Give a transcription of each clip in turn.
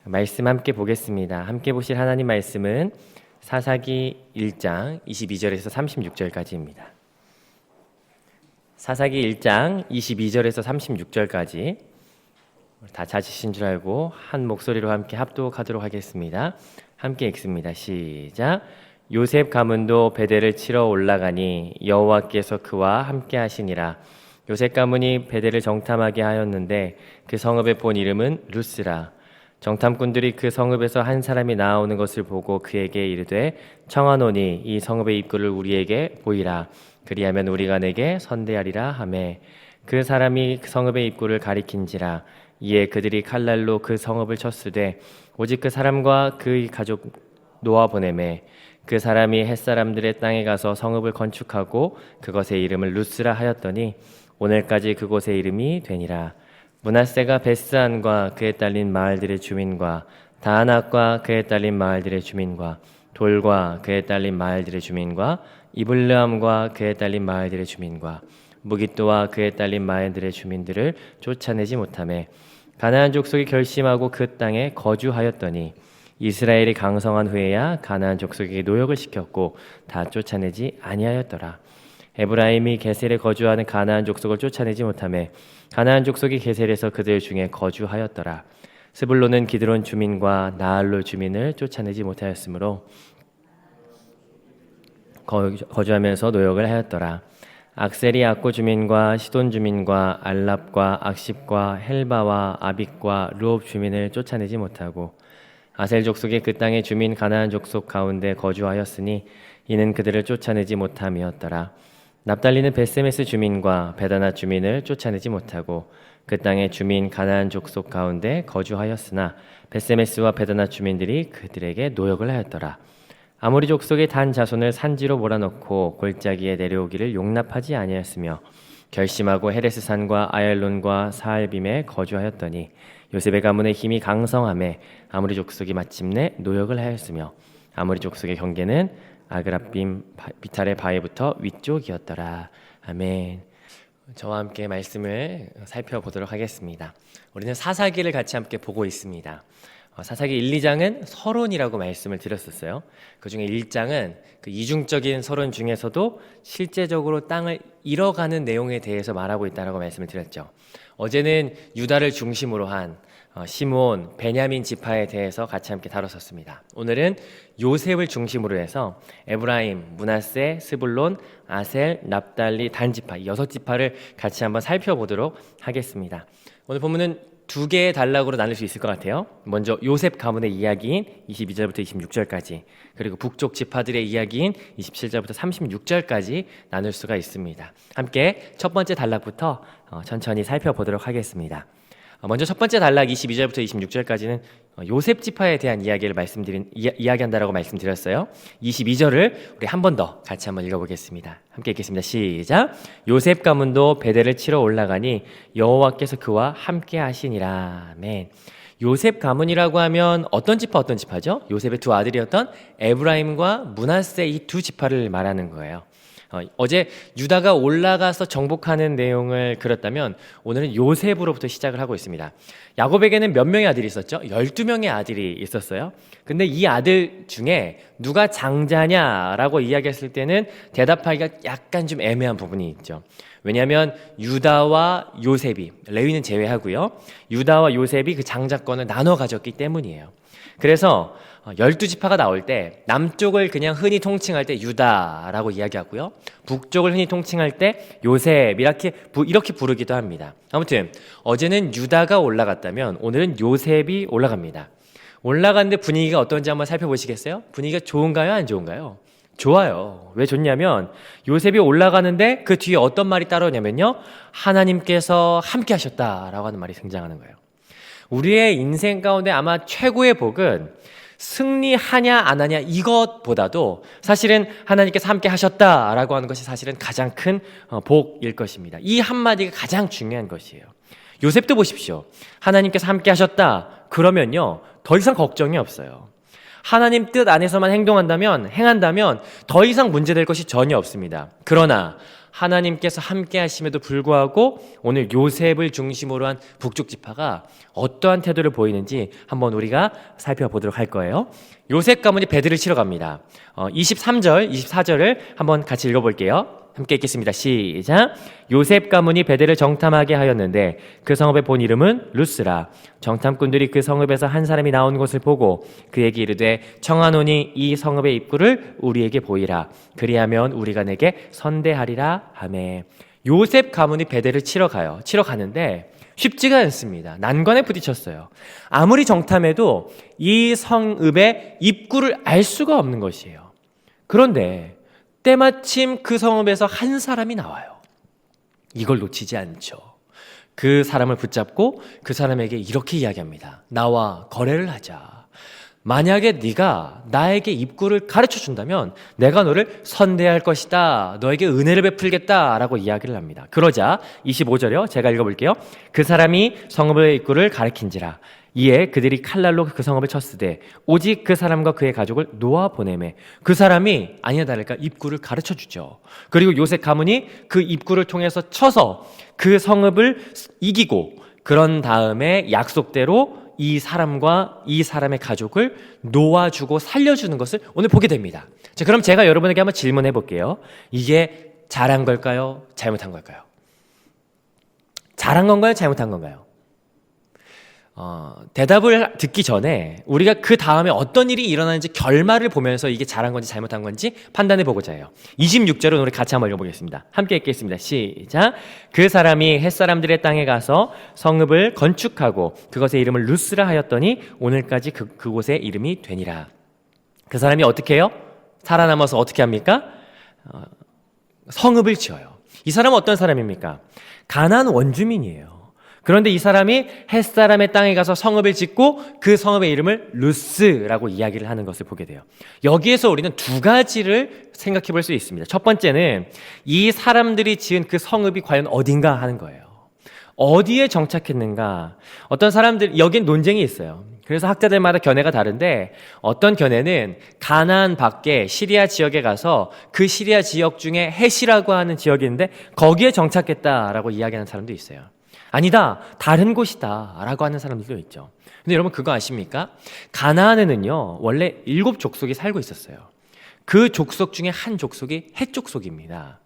말씀 함께 보겠습니다. 함께 보실 하나님 말씀은 사사기 1장 22절에서 36절까지입니다. 사사기 1장 22절에서 36절까지 다 찾으신 줄 알고 한 목소리로 함께 합독하도록 하겠습니다. 함께 읽습니다. 시작. 요셉 가문도 베델을 치러 올라가니 여호와께서 그와 함께 하시니라. 요셉 가문이 베델을 정탐하게 하였는데 그 성읍의 본 이름은 루스라. 정탐꾼들이 그 성읍에서 한 사람이 나오는 것을 보고 그에게 이르되 청하노니 이 성읍의 입구를 우리에게 보이라. 그리하면 우리가 내게 선대하리라 하매 그 사람이 그 성읍의 입구를 가리킨지라. 이에 그들이 칼날로 그 성읍을 쳤으되 오직 그 사람과 그의 가족 놓아 보내매 그 사람이 햇사람들의 땅에 가서 성읍을 건축하고 그것의 이름을 루스라 하였더니 오늘까지 그곳의 이름이 되니라. 므낫세가 베스안과 그에 딸린 마을들의 주민과 다안악과 그에 딸린 마을들의 주민과 돌과 그에 딸린 마을들의 주민과 이블르함과 그에 딸린 마을들의 주민과 무깃도와 그에 딸린 마을들의 주민들을 쫓아내지 못하매 가나안 족속이 결심하고 그 땅에 거주하였더니 이스라엘이 강성한 후에야 가나안 족속에게 노역을 시켰고 다 쫓아내지 아니하였더라. 에브라임이 게셀에 거주하는 가나안 족속을 쫓아내지 못하매 가나안 족속이 게셀에서 그들 중에 거주하였더라. 스불론은 기드론 주민과 나알로 주민을 쫓아내지 못하였으므로 거주하면서 노역을 하였더라. 악셀이 악고 주민과 시돈 주민과 알랍과 악십과 헬바와 아빅과 르옵 주민을 쫓아내지 못하고 아셀 족속이 그 땅의 주민 가나안 족속 가운데 거주하였으니 이는 그들을 쫓아내지 못함이었더라. 납달리는 베세메스 주민과 베다나 주민을 쫓아내지 못하고 그 땅의 주민 가나안 족속 가운데 거주하였으나 베세메스와 베다나 주민들이 그들에게 노역을 하였더라. 아모리 족속의 단 자손을 산지로 몰아넣고 골짜기에 내려오기를 용납하지 아니하였으며 결심하고 헤레스 산과 아얄론과 사알빔에 거주하였더니 요셉의 가문의 힘이 강성함에 아모리 족속이 마침내 노역을 하였으며 아모리 족속의 경계는 아그라빔 비탈의 바위부터 위쪽이었더라. 아멘. 저와 함께 말씀을 살펴보도록 하겠습니다. 우리는 사사기를 같이 함께 보고 있습니다. 사사기 1, 2장은 서론이라고 말씀을 드렸었어요. 그 중에 1장은 그 이중적인 서론 중에서도 실제적으로 땅을 잃어가는 내용에 대해서 말하고 있다고 말씀을 드렸죠. 어제는 유다를 중심으로 한 시므온, 베냐민 지파에 대해서 같이 함께 다뤘었습니다. 오늘은 요셉을 중심으로 해서 에브라임, 므낫세, 스불론, 아셀, 납달리, 단 지파 6지파를 같이 한번 살펴보도록 하겠습니다. 오늘 본문은 두 개의 단락으로 나눌 수 있을 것 같아요. 먼저 요셉 가문의 이야기인 22절부터 26절까지, 그리고 북쪽 지파들의 이야기인 27절부터 36절까지 나눌 수가 있습니다. 함께 첫 번째 단락부터 천천히 살펴보도록 하겠습니다. 먼저 첫 번째 단락 22절부터 26절까지는 요셉 지파에 대한 이야기를 이야기한다라고 말씀드렸어요. 22절을 우리 한 번 더 같이 한번 읽어보겠습니다. 함께 읽겠습니다. 시작. 요셉 가문도 베델을 치러 올라가니 여호와께서 그와 함께 하시니라. 아멘. 요셉 가문이라고 하면 어떤 지파죠? 요셉의 두 아들이었던 에브라임과 므낫세 이 두 지파를 말하는 거예요. 어제 유다가 올라가서 정복하는 내용을 그렸다면 오늘은 요셉으로부터 시작을 하고 있습니다. 야곱에게는 몇 명의 아들이 있었죠? 12명의 아들이 있었어요. 근데 이 아들 중에 누가 장자냐라고 이야기했을 때는 대답하기가 약간 좀 애매한 부분이 있죠. 왜냐하면 유다와 요셉이, 레위는 제외하고요, 유다와 요셉이 그 장자권을 나눠 가졌기 때문이에요. 그래서 12지파가 나올 때 남쪽을 그냥 흔히 통칭할 때 유다라고 이야기하고요, 북쪽을 흔히 통칭할 때 요셉 이렇게 부르기도 합니다. 아무튼 어제는 유다가 올라갔다면 오늘은 요셉이 올라갑니다. 올라갔는데 분위기가 어떤지 한번 살펴보시겠어요? 분위기가 좋은가요? 안 좋은가요? 좋아요. 왜 좋냐면 요셉이 올라가는데 그 뒤에 어떤 말이 따라오냐면요, 하나님께서 함께 하셨다라고 하는 말이 등장하는 거예요. 우리의 인생 가운데 아마 최고의 복은 승리하냐 안 하냐 이것보다도 사실은 하나님께서 함께 하셨다라고 하는 것이 사실은 가장 큰 복일 것입니다. 이 한마디가 가장 중요한 것이에요. 요셉도 보십시오. 하나님께서 함께 하셨다 그러면요, 더 이상 걱정이 없어요. 하나님 뜻 안에서만 행한다면 더 이상 문제될 것이 전혀 없습니다. 그러나 하나님께서 함께 하심에도 불구하고 오늘 요셉을 중심으로 한 북쪽 지파가 어떠한 태도를 보이는지 한번 우리가 살펴보도록 할 거예요. 요셉 가문이 배들을 치러 갑니다. 23절, 24절을 한번 같이 읽어볼게요. 함께 읽겠습니다. 시작. 요셉 가문이 베델을 정탐하게 하였는데 그 성읍의 본 이름은 루스라. 정탐꾼들이 그 성읍에서 한 사람이 나온 것을 보고 그에게 이르되 청하노니 이 성읍의 입구를 우리에게 보이라. 그리하면 우리가 내게 선대하리라 하매. 요셉 가문이 베델을 치러 가는데 쉽지가 않습니다. 난관에 부딪혔어요. 아무리 정탐해도 이 성읍의 입구를 알 수가 없는 것이에요. 그런데 때마침 그 성읍에서 한 사람이 나와요. 이걸 놓치지 않죠. 그 사람을 붙잡고 그 사람에게 이렇게 이야기합니다. 나와 거래를 하자. 만약에 네가 나에게 입구를 가르쳐 준다면 내가 너를 선대할 것이다. 너에게 은혜를 베풀겠다. 라고 이야기를 합니다. 그러자 25절이요. 제가 읽어볼게요. 그 사람이 성읍의 입구를 가리킨지라. 이에 그들이 칼날로 그 성읍을 쳤으되 오직 그 사람과 그의 가족을 놓아 보내매. 그 사람이 아니나 다를까 입구를 가르쳐 주죠. 그리고 요셉 가문이 그 입구를 통해서 쳐서 그 성읍을 이기고 그런 다음에 약속대로 이 사람과 이 사람의 가족을 놓아주고 살려주는 것을 오늘 보게 됩니다. 자, 그럼 제가 여러분에게 한번 질문해 볼게요. 이게 잘한 걸까요? 잘못한 걸까요? 잘한 건가요? 잘못한 건가요? 대답을 듣기 전에 우리가 그 다음에 어떤 일이 일어나는지 결말을 보면서 이게 잘한 건지 잘못한 건지 판단해 보고자 해요. 26절은 우리 같이 한번 읽어보겠습니다. 함께 읽겠습니다. 시작. 그 사람이 햇사람들의 땅에 가서 성읍을 건축하고 그것의 이름을 루스라 하였더니 오늘까지 그곳의 이름이 되니라. 그 사람이 어떻게 해요? 살아남아서 어떻게 합니까? 성읍을 지어요. 이 사람은 어떤 사람입니까? 가나안 원주민이에요. 그런데 이 사람이 햇사람의 땅에 가서 성읍을 짓고 그 성읍의 이름을 루스라고 이야기를 하는 것을 보게 돼요. 여기에서 우리는 두 가지를 생각해 볼 수 있습니다. 첫 번째는 이 사람들이 지은 그 성읍이 과연 어딘가 하는 거예요. 어디에 정착했는가? 어떤 사람들, 여긴 논쟁이 있어요. 그래서 학자들마다 견해가 다른데 어떤 견해는 가나안 밖에 시리아 지역에 가서 그 시리아 지역 중에 헷이라고 하는 지역이 있는데 거기에 정착했다라고 이야기하는 사람도 있어요. 아니다, 다른 곳이다 라고 하는 사람들도 있죠. 근데 여러분 그거 아십니까? 가나안에는요 원래 7 족속이 살고 있었어요. 그 족속 중에 한 족속이 헷 족속입니다.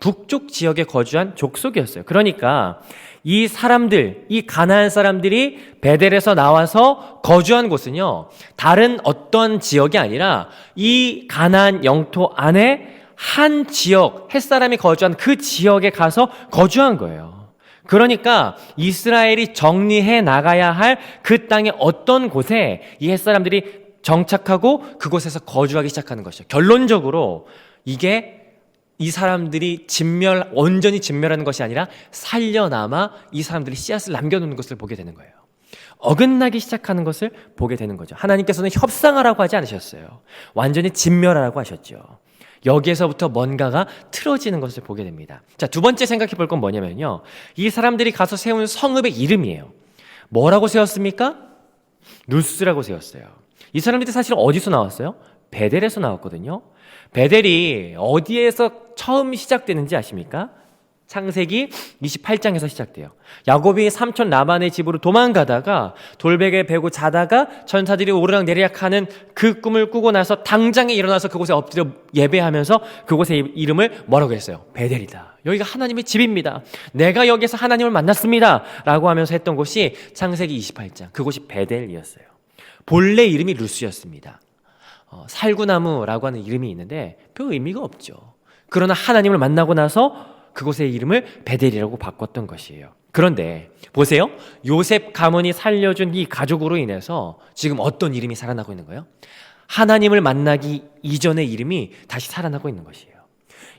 북쪽 지역에 거주한 족속이었어요. 그러니까 이 사람들, 이 가나안 사람들이 베델에서 나와서 거주한 곳은요 다른 어떤 지역이 아니라 이 가나안 영토 안에 한 지역, 헷사람이 거주한 그 지역에 가서 거주한 거예요. 그러니까 이스라엘이 정리해 나가야 할 그 땅의 어떤 곳에 이 헷사람들이 정착하고 그곳에서 거주하기 시작하는 것이죠. 결론적으로 이게 이 사람들이 온전히 진멸하는 것이 아니라 살려남아 이 사람들이 씨앗을 남겨놓는 것을 보게 되는 거예요. 어긋나기 시작하는 것을 보게 되는 거죠. 하나님께서는 협상하라고 하지 않으셨어요. 완전히 진멸하라고 하셨죠. 여기에서부터 뭔가가 틀어지는 것을 보게 됩니다. 자, 두 번째 생각해 볼 건 뭐냐면요. 이 사람들이 가서 세운 성읍의 이름이에요. 뭐라고 세웠습니까? 루스라고 세웠어요. 이 사람들이 사실 어디서 나왔어요? 베델에서 나왔거든요. 베델이 어디에서 처음 시작되는지 아십니까? 창세기 28장에서 시작돼요. 야곱이 삼촌 라반의 집으로 도망가다가 돌베개 베고 자다가 천사들이 오르락내리락하는 그 꿈을 꾸고 나서 당장에 일어나서 그곳에 엎드려 예배하면서 그곳의 이름을 뭐라고 했어요? 베델이다. 여기가 하나님의 집입니다. 내가 여기서 하나님을 만났습니다. 라고 하면서 했던 곳이 창세기 28장. 그곳이 베델이었어요. 본래 이름이 루스였습니다. 살구나무라고 하는 이름이 있는데 별 의미가 없죠. 그러나 하나님을 만나고 나서 그곳의 이름을 베델이라고 바꿨던 것이에요. 그런데 보세요. 요셉 가문이 살려준 이 가족으로 인해서 지금 어떤 이름이 살아나고 있는 거예요? 하나님을 만나기 이전의 이름이 다시 살아나고 있는 것이에요.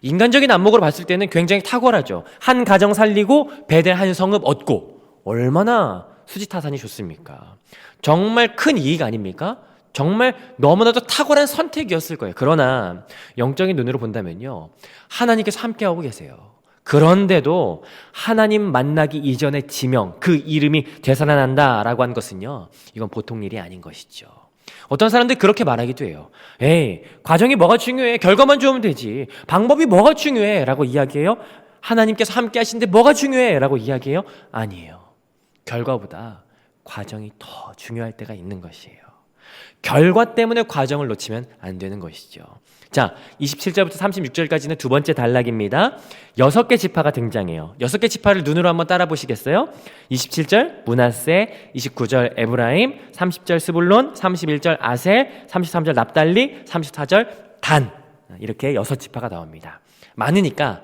인간적인 안목으로 봤을 때는 굉장히 탁월하죠. 한 가정 살리고 베델 한 성읍 얻고 얼마나 수지타산이 좋습니까? 정말 큰 이익 아닙니까? 정말 너무나도 탁월한 선택이었을 거예요. 그러나 영적인 눈으로 본다면요. 하나님께서 함께하고 계세요. 그런데도 하나님 만나기 이전의 지명, 그 이름이 되살아난다라고 한 것은요. 이건 보통 일이 아닌 것이죠. 어떤 사람들이 그렇게 말하기도 해요. 에이, 과정이 뭐가 중요해? 결과만 좋으면 되지. 방법이 뭐가 중요해? 라고 이야기해요. 하나님께서 함께 하시는데 뭐가 중요해? 라고 이야기해요. 아니에요. 결과보다 과정이 더 중요할 때가 있는 것이에요. 결과 때문에 과정을 놓치면 안 되는 것이죠. 자, 27절부터 36절까지는 두 번째 단락입니다. 6개 지파가 등장해요. 6개 지파를 눈으로 한번 따라 보시겠어요? 27절 므낫세, 29절 에브라임, 30절 스불론, 31절 아셀, 33절 납달리, 34절 단. 이렇게 6지파가 나옵니다. 많으니까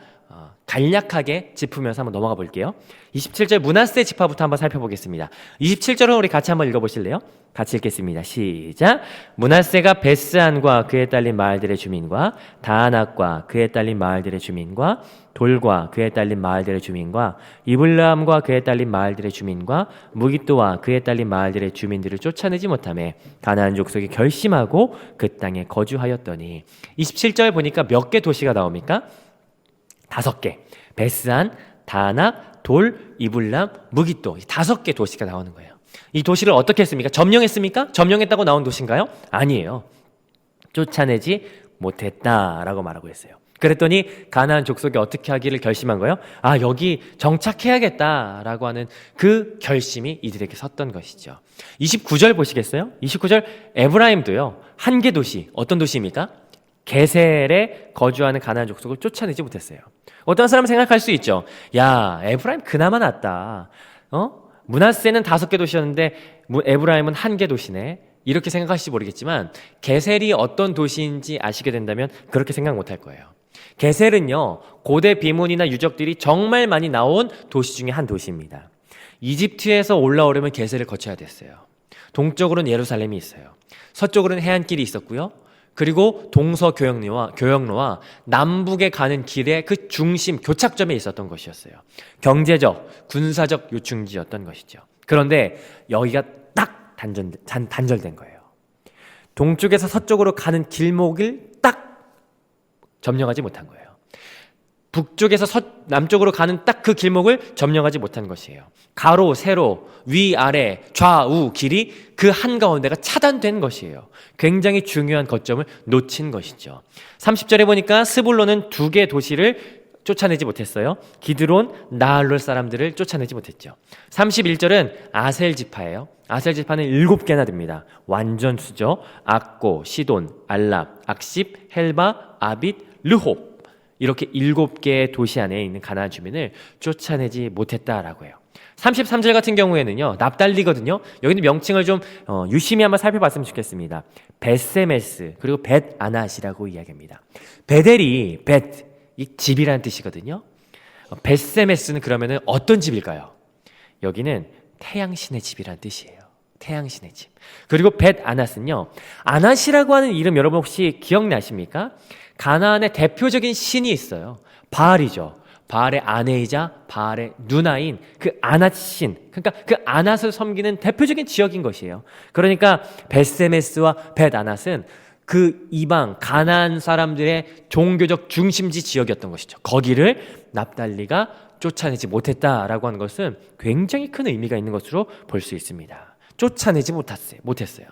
간략하게 짚으면서 한번 넘어가 볼게요. 27절 므낫세 지파부터 한번 살펴보겠습니다. 27절은 우리 같이 한번 읽어보실래요? 같이 읽겠습니다. 시작. 므낫세가 베스안과 그에 딸린 마을들의 주민과 다아낙과 그에 딸린 마을들의 주민과 돌과 그에 딸린 마을들의 주민과 이블라함과 그에 딸린 마을들의 주민과 무깃도와 그에 딸린 마을들의 주민들을 쫓아내지 못하며 가나안 족속이 결심하고 그 땅에 거주하였더니 27절 보니까 몇 개 도시가 나옵니까? 5개. 베스안, 다아낙, 돌, 이블람, 무깃도. 5개 도시가 나오는 거예요. 이 도시를 어떻게 했습니까? 점령했습니까? 점령했다고 나온 도시인가요? 아니에요. 쫓아내지 못했다라고 말하고 있어요. 그랬더니 가나안 족속이 어떻게 하기를 결심한 거예요? 아, 여기 정착해야겠다라고 하는 그 결심이 이들에게 섰던 것이죠. 29절 보시겠어요? 29절 에브라임도요. 한 개 도시, 어떤 도시입니까? 게셀에 거주하는 가나안 족속을 쫓아내지 못했어요. 어떤 사람은 생각할 수 있죠. 야, 에브라임 그나마 낫다. 므낫세는 5개 도시였는데 에브라임은 1개 도시네. 이렇게 생각하실지 모르겠지만 게셀이 어떤 도시인지 아시게 된다면 그렇게 생각 못할 거예요. 게셀은요, 고대 비문이나 유적들이 정말 많이 나온 도시 중에 한 도시입니다. 이집트에서 올라오려면 게셀을 거쳐야 됐어요. 동쪽으로는 예루살렘이 있어요. 서쪽으로는 해안길이 있었고요. 그리고 동서교역로와 남북에 가는 길의 그 중심, 교착점에 있었던 것이었어요. 경제적, 군사적 요충지였던 것이죠. 그런데 여기가 딱 단절된 거예요. 동쪽에서 서쪽으로 가는 길목을 딱 점령하지 못한 거예요. 북쪽에서 남쪽으로 가는 딱 그 길목을 점령하지 못한 것이에요. 가로, 세로, 위, 아래, 좌우 길이 그 한가운데가 차단된 것이에요. 굉장히 중요한 거점을 놓친 것이죠. 30절에 보니까 스불론은 2개 도시를 쫓아내지 못했어요. 기드론, 나할롤 사람들을 쫓아내지 못했죠. 31절은 아셀 지파예요. 아셀 지파는 7개나 됩니다. 완전 수죠. 악고, 시돈, 알랍, 악십, 헬바, 아빗, 르홉. 이렇게 7개의 도시 안에 있는 가나안 주민을 쫓아내지 못했다라고 해요. 33절 같은 경우에는요, 납달리거든요. 여기는 명칭을 좀 유심히 한번 살펴봤으면 좋겠습니다. 벳세메스 그리고 벳아낫이라고 이야기합니다. 베델이 이 집이라는 뜻이거든요. 벳세메스는 그러면은 어떤 집일까요? 여기는 태양신의 집이라는 뜻이에요. 태양신의 집. 그리고 벳아낫은요, 아낫이라고 하는 이름 여러분 혹시 기억나십니까? 가나안의 대표적인 신이 있어요. 바알이죠. 바알의 아내이자 바알의 누나인 그 아낫 신, 그러니까 그 아낫을 섬기는 대표적인 지역인 것이에요. 그러니까 벳세메스와 벳아낫은 그 이방 가나안 사람들의 종교적 중심지 지역이었던 것이죠. 거기를 납달리가 쫓아내지 못했다라고 하는 것은 굉장히 큰 의미가 있는 것으로 볼 수 있습니다. 쫓아내지 못했어요.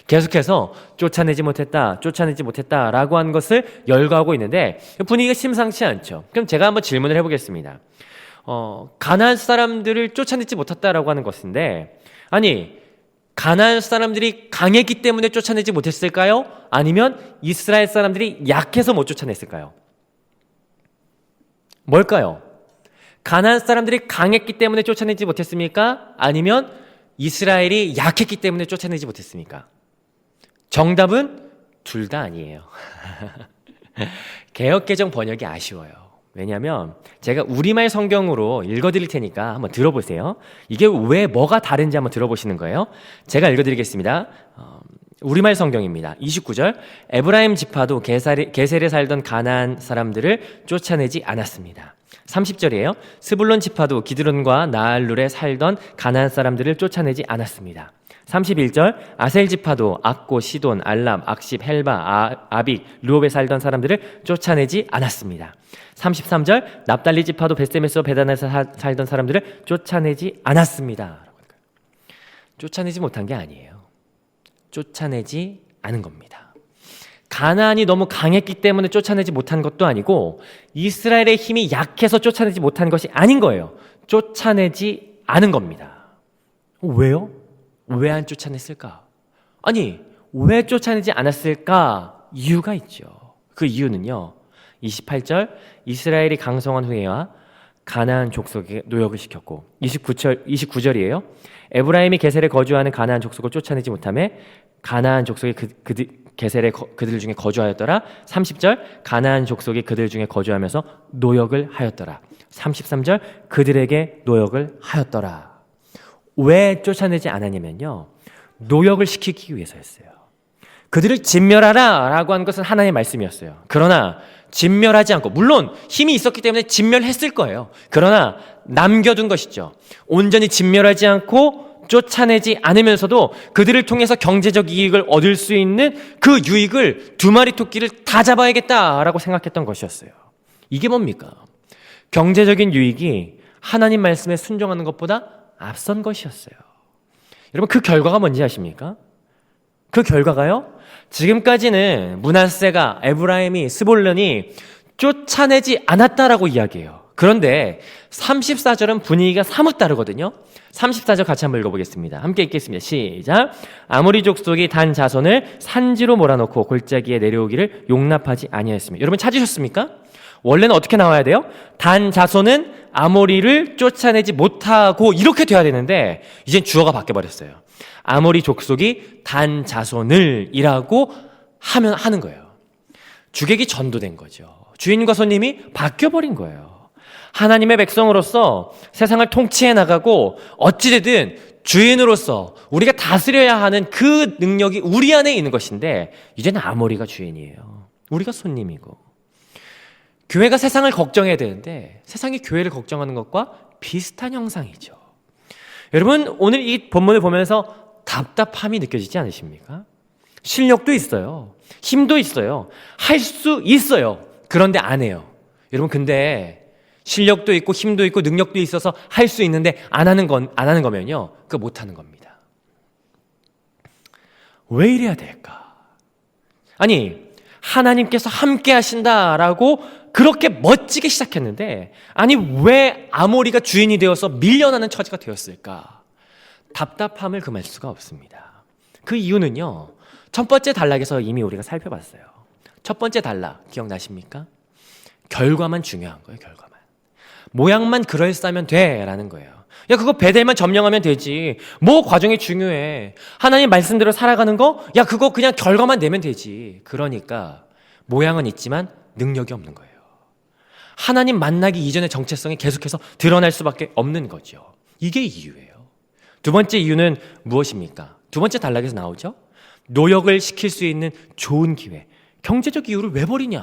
계속해서 쫓아내지 못했다라고 하는 것을 열거하고 있는데 분위기가 심상치 않죠. 그럼 제가 한번 질문을 해보겠습니다. 가나안 사람들을 쫓아내지 못했다라고 하는 것인데, 아니, 가나안 사람들이 강했기 때문에 쫓아내지 못했을까요? 아니면 이스라엘 사람들이 약해서 못 쫓아냈을까요? 뭘까요? 가나안 사람들이 강했기 때문에 쫓아내지 못했습니까? 아니면 이스라엘이 약했기 때문에 쫓아내지 못했습니까? 정답은 둘 다 아니에요. 개역개정 번역이 아쉬워요. 왜냐하면 제가 우리말 성경으로 읽어드릴 테니까 한번 들어보세요. 이게 왜 뭐가 다른지 한번 들어보시는 거예요. 제가 읽어드리겠습니다. 우리말 성경입니다. 29절 에브라임 지파도 게셀에 살던 가나안 사람들을 쫓아내지 않았습니다. 30절이에요. 스불론 지파도 기드론과 나할룰에 살던 가나안 사람들을 쫓아내지 않았습니다. 31절 아셀 지파도 악고, 시돈, 알람, 악십, 헬바, 아빅, 르홉에 살던 사람들을 쫓아내지 않았습니다. 33절 납달리 지파도 벳세메스와 베단에서 살던 사람들을 쫓아내지 않았습니다. 쫓아내지 못한 게 아니에요. 쫓아내지 않은 겁니다. 가나안이 너무 강했기 때문에 쫓아내지 못한 것도 아니고 이스라엘의 힘이 약해서 쫓아내지 못한 것이 아닌 거예요. 쫓아내지 않은 겁니다. 왜요? 왜 안 쫓아냈을까? 아니, 왜 쫓아내지 않았을까? 이유가 있죠. 그 이유는요. 28절 이스라엘이 강성한 후에야 가나안 족속에 노역을 시켰고 29절이에요. 에브라임이 게셀에 거주하는 가나안 족속을 쫓아내지 못하매 가나안 족속이 게셀에 그들 중에 거주하였더라. 30절 가나안 족속이 그들 중에 거주하면서 노역을 하였더라. 33절 그들에게 노역을 하였더라. 왜 쫓아내지 않았냐면요. 노역을 시키기 위해서였어요. 그들을 진멸하라 라고 한 것은 하나님의 말씀이었어요. 그러나 진멸하지 않고, 물론 힘이 있었기 때문에 진멸했을 거예요. 그러나 남겨둔 것이죠. 온전히 진멸하지 않고 쫓아내지 않으면서도 그들을 통해서 경제적 이익을 얻을 수 있는 그 유익을 두 마리 토끼를 다 잡아야겠다라고 생각했던 것이었어요. 이게 뭡니까? 경제적인 유익이 하나님 말씀에 순종하는 것보다 앞선 것이었어요. 여러분, 그 결과가 뭔지 아십니까? 그 결과가요, 지금까지는 므낫세가, 에브라임이, 스볼론이 쫓아내지 않았다라고 이야기해요. 그런데 34절은 분위기가 사뭇 다르거든요. 34절 같이 한번 읽어보겠습니다. 함께 읽겠습니다. 시작. 아모리 족속이 단 자손을 산지로 몰아넣고 골짜기에 내려오기를 용납하지 아니하였으며. 여러분 찾으셨습니까? 원래는 어떻게 나와야 돼요? 단 자손은 아모리를 쫓아내지 못하고 이렇게 돼야 되는데 이젠 주어가 바뀌어버렸어요. 아모리 족속이 단 자손을 이라고 하는 거예요. 주객이 전도된 거죠. 주인과 손님이 바뀌어버린 거예요. 하나님의 백성으로서 세상을 통치해 나가고 어찌되든 주인으로서 우리가 다스려야 하는 그 능력이 우리 안에 있는 것인데 이제는 아모리가 주인이에요. 우리가 손님이고. 교회가 세상을 걱정해야 되는데 세상이 교회를 걱정하는 것과 비슷한 형상이죠. 여러분, 오늘 이 본문을 보면서 답답함이 느껴지지 않으십니까? 실력도 있어요. 힘도 있어요. 할 수 있어요. 그런데 안 해요. 여러분, 근데 실력도 있고 힘도 있고 능력도 있어서 할 수 있는데 안 하는 거면요, 그거 못 하는 겁니다. 왜 이래야 될까? 아니, 하나님께서 함께 하신다라고 그렇게 멋지게 시작했는데, 아니, 왜 아모리가 주인이 되어서 밀려나는 처지가 되었을까? 답답함을 금할 수가 없습니다. 그 이유는요, 첫 번째 단락에서 이미 우리가 살펴봤어요. 첫 번째 단락 기억나십니까? 결과만 중요한 거예요. 결과만. 모양만 그럴싸하면 돼라는 거예요. 야, 그거 베델만 점령하면 되지. 뭐 과정이 중요해. 하나님 말씀대로 살아가는 거? 야, 그거 그냥 결과만 내면 되지. 그러니까 모양은 있지만 능력이 없는 거예요. 하나님 만나기 이전의 정체성이 계속해서 드러날 수밖에 없는 거죠. 이게 이유예요. 두 번째 이유는 무엇입니까? 두 번째 단락에서 나오죠. 노역을 시킬 수 있는 좋은 기회. 경제적 이유를 왜 버리냐.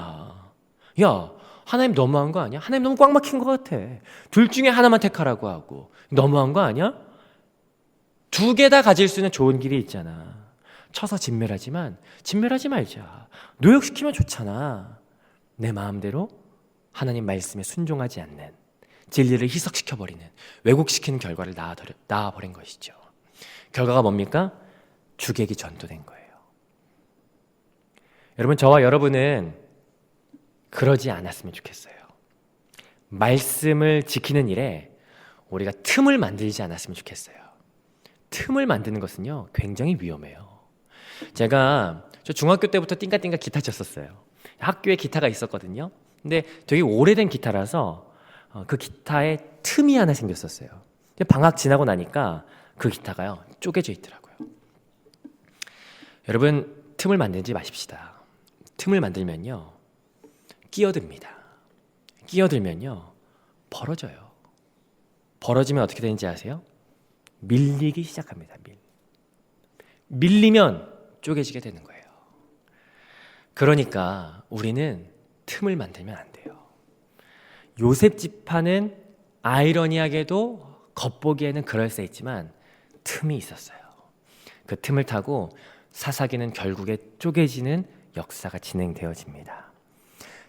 야, 하나님 너무한 거 아니야? 하나님 너무 꽉 막힌 것 같아. 둘 중에 하나만 택하라고 하고. 너무한 거 아니야? 두 개 다 가질 수 있는 좋은 길이 있잖아. 쳐서 진멸하지만 진멸하지 말자. 노역시키면 좋잖아. 내 마음대로 하나님 말씀에 순종하지 않는, 진리를 희석시켜버리는, 왜곡시키는 결과를 낳아버린 것이죠. 결과가 뭡니까? 주객이 전도된 거예요. 여러분, 저와 여러분은 그러지 않았으면 좋겠어요. 말씀을 지키는 일에 우리가 틈을 만들지 않았으면 좋겠어요. 틈을 만드는 것은요, 굉장히 위험해요. 저 중학교 때부터 띵까띵까 기타 쳤었어요. 학교에 기타가 있었거든요. 근데 되게 오래된 기타라서 그 기타에 틈이 하나 생겼었어요. 방학 지나고 나니까 그 기타가요, 쪼개져 있더라고요. 여러분, 틈을 만들지 마십시다. 틈을 만들면요, 끼어듭니다. 끼어들면요, 벌어져요. 벌어지면 어떻게 되는지 아세요? 밀리기 시작합니다. 밀리면 쪼개지게 되는 거예요. 그러니까 우리는 틈을 만들면 안 돼요. 요셉 지파는 아이러니하게도 겉보기에는 그럴싸했지만 틈이 있었어요. 그 틈을 타고 사사기는 결국에 쪼개지는 역사가 진행되어집니다.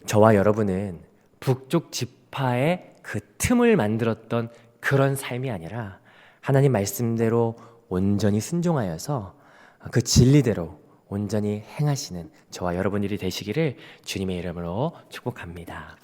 저와 여러분은 북쪽 지파의 그 틈을 만들었던 그런 삶이 아니라 하나님 말씀대로 온전히 순종하여서 그 진리대로 온전히 행하시는 저와 여러분들이 되시기를 주님의 이름으로 축복합니다.